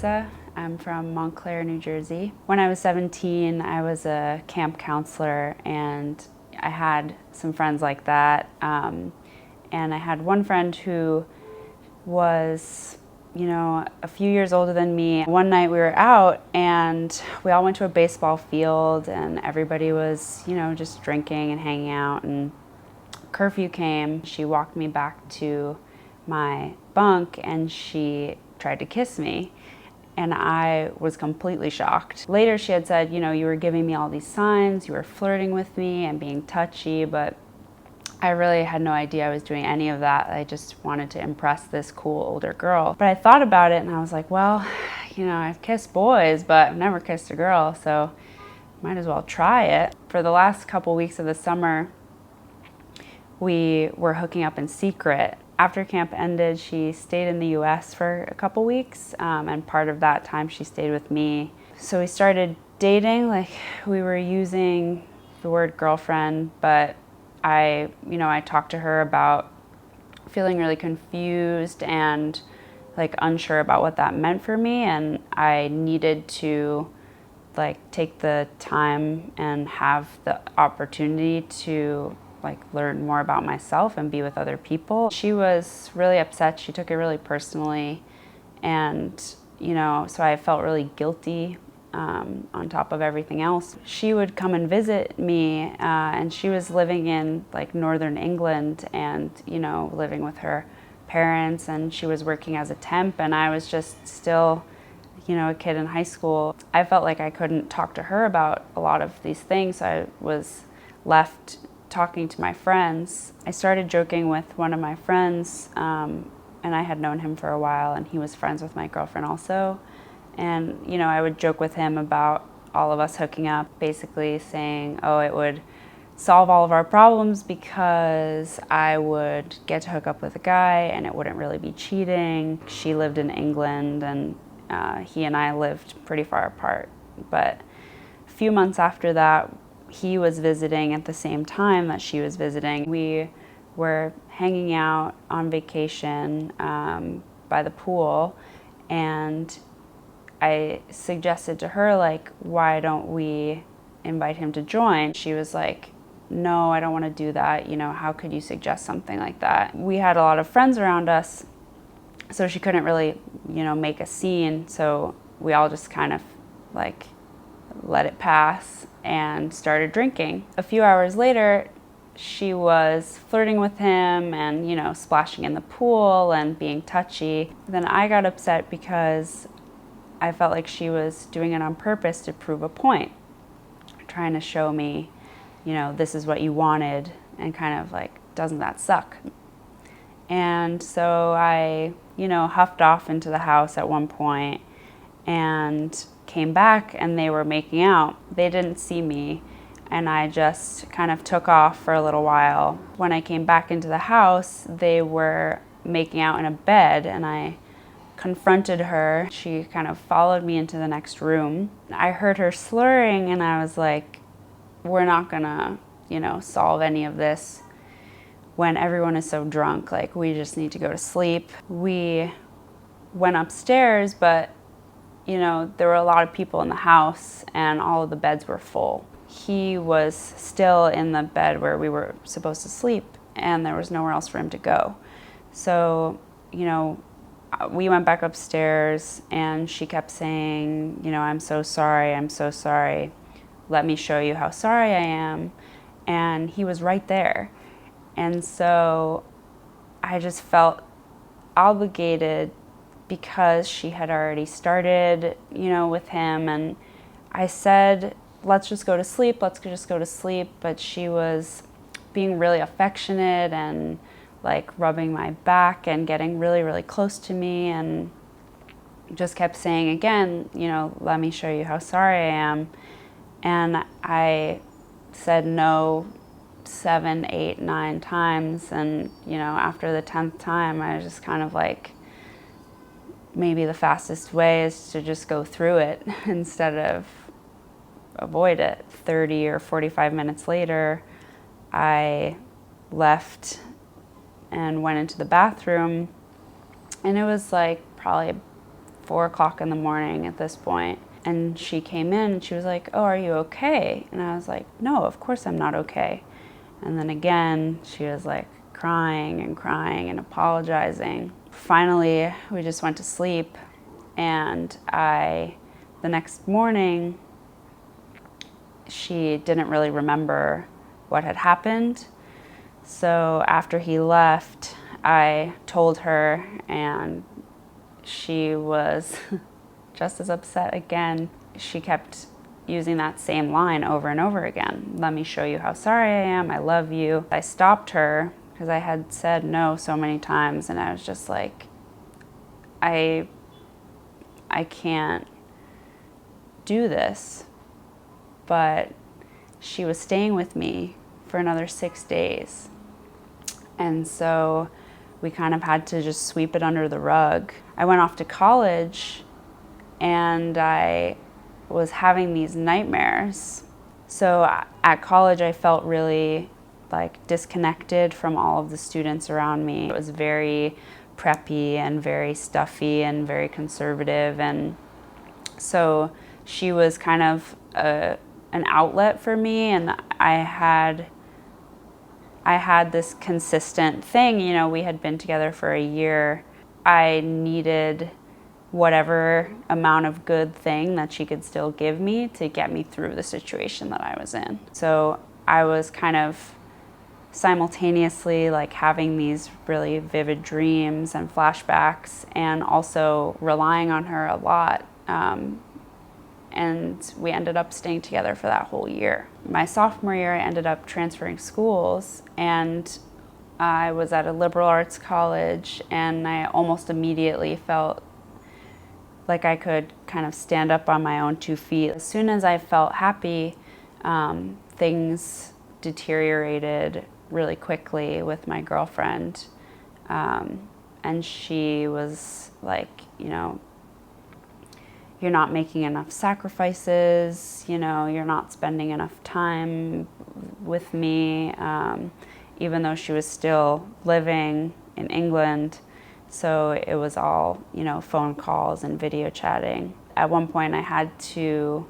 Marissa. I'm from Montclair, New Jersey. When I was 17, I was a camp counselor, and I had some friends like that. And I had one friend who was, a few years older than me. One night we were out and we all went to a baseball field, and everybody was, just drinking and hanging out, and curfew came. She walked me back to my bunk and she tried to kiss me. And I was completely shocked. Later she had said, you were giving me all these signs, you were flirting with me and being touchy, but I really had no idea I was doing any of that. I just wanted to impress this cool older girl. But I thought about it and I was like, well, I've kissed boys, but I've never kissed a girl, so might as well try it. For the last couple weeks of the summer, we were hooking up in secret. After camp ended, she stayed in the US for a couple weeks, and part of that time she stayed with me. So we started dating, we were using the word girlfriend, but I talked to her about feeling really confused and unsure about what that meant for me, and I needed to take the time and have the opportunity to learn more about myself and be with other people. She was really upset. She took it really personally, and so I felt really guilty on top of everything else. She would come and visit me, and she was living in northern England and living with her parents, and she was working as a temp, and I was just still a kid in high school. I felt like I couldn't talk to her about a lot of these things, so I was left talking to my friends. I started joking with one of my friends, and I had known him for a while, and he was friends with my girlfriend also. And I would joke with him about all of us hooking up, basically saying, oh, it would solve all of our problems because I would get to hook up with a guy and it wouldn't really be cheating. She lived in England, and he and I lived pretty far apart. But a few months after that, he was visiting at the same time that she was visiting. We were hanging out on vacation by the pool, and I suggested to her, why don't we invite him to join? She was like, no, I don't want to do that. How could you suggest something like that? We had a lot of friends around us, so she couldn't really, make a scene. So we all just kind of let it pass and started drinking. A few hours later, she was flirting with him and, splashing in the pool and being touchy. Then I got upset because I felt like she was doing it on purpose to prove a point, trying to show me, this is what you wanted, and kind of doesn't that suck? And so I, huffed off into the house at one point and came back, and they were making out. They didn't see me, and I just kind of took off for a little while. When I came back into the house, they were making out in a bed, and I confronted her. She kind of followed me into the next room. I heard her slurring, and I was like, we're not gonna, solve any of this when everyone is so drunk. We just need to go to sleep. We went upstairs, but there were a lot of people in the house and all of the beds were full. He was still in the bed where we were supposed to sleep, and there was nowhere else for him to go. So, we went back upstairs, and she kept saying, I'm so sorry. Let me show you how sorry I am. And he was right there. And so I just felt obligated because she had already started, with him. And I said, let's just go to sleep. But she was being really affectionate and rubbing my back and getting really, really close to me, and just kept saying again, let me show you how sorry I am. And I said no 7, 8, 9 times. And, after the 10th time, I was just kind of maybe the fastest way is to just go through it instead of avoid it. 30 or 45 minutes later, I left and went into the bathroom, and it was probably 4 o'clock in the morning at this point. And she came in and she was like, "Oh, are you okay?" And I was like, "No, of course I'm not okay." And then again, she was like crying and apologizing. Finally, we just went to sleep, and the next morning, she didn't really remember what had happened. So after he left, I told her, and she was just as upset again. She kept using that same line over and over again. "Let me show you how sorry I am. I love you." I stopped her because I had said no so many times, and I was just like, I can't do this. But she was staying with me for another 6 days. And so we kind of had to just sweep it under the rug. I went off to college, and I was having these nightmares. So at college, I felt really like disconnected from all of the students around me. It was very preppy and very stuffy and very conservative. And so she was kind of an outlet for me, and I had this consistent thing. You know, we had been together for a year. I needed whatever amount of good thing that she could still give me to get me through the situation that I was in. So I was kind of simultaneously like having these really vivid dreams and flashbacks, and also relying on her a lot. And we ended up staying together for that whole year. My sophomore year, I ended up transferring schools, and I was at a liberal arts college, and I almost immediately felt like I could kind of stand up on my own 2 feet. As soon as I felt happy, things deteriorated really quickly with my girlfriend. And she was like, you know, "You're not making enough sacrifices, you know, you're not spending enough time with me," even though she was still living in England. So it was all, you know, phone calls and video chatting. At one point I had to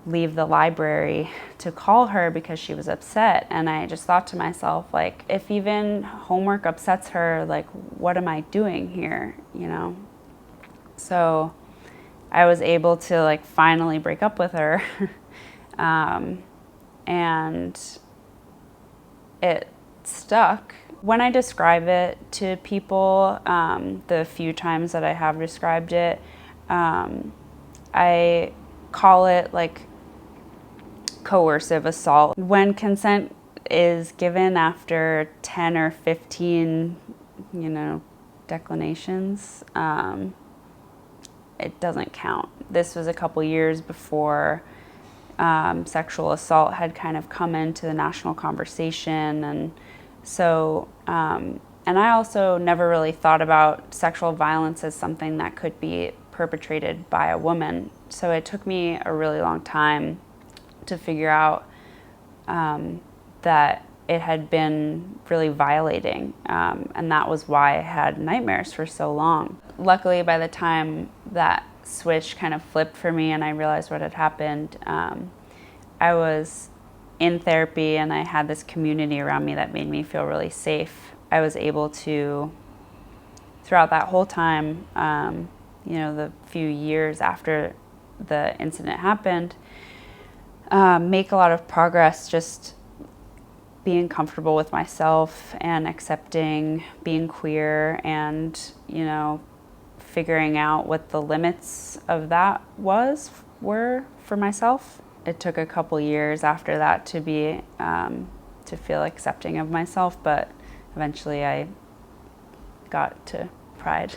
leave the library to call her because she was upset. And I just thought to myself, like, if even homework upsets her, like, what am I doing here, you know? So I was able to like finally break up with her. And it stuck. When I describe it to people, the few times that I have described it, I call it like coercive assault. When consent is given after 10 or 15, you know, declinations, it doesn't count. This was a couple years before sexual assault had kind of come into the national conversation. And so, and I also never really thought about sexual violence as something that could be perpetrated by a woman. So it took me a really long time to figure out that it had been really violating. And that was why I had nightmares for so long. Luckily, by the time that switch kind of flipped for me and I realized what had happened, I was in therapy, and I had this community around me that made me feel really safe. I was able to, throughout that whole time, you know, the few years after the incident happened, make a lot of progress just being comfortable with myself and accepting being queer, and, you know, figuring out what the limits of that were for myself. It took a couple years after that to be to feel accepting of myself, but eventually I got to pride.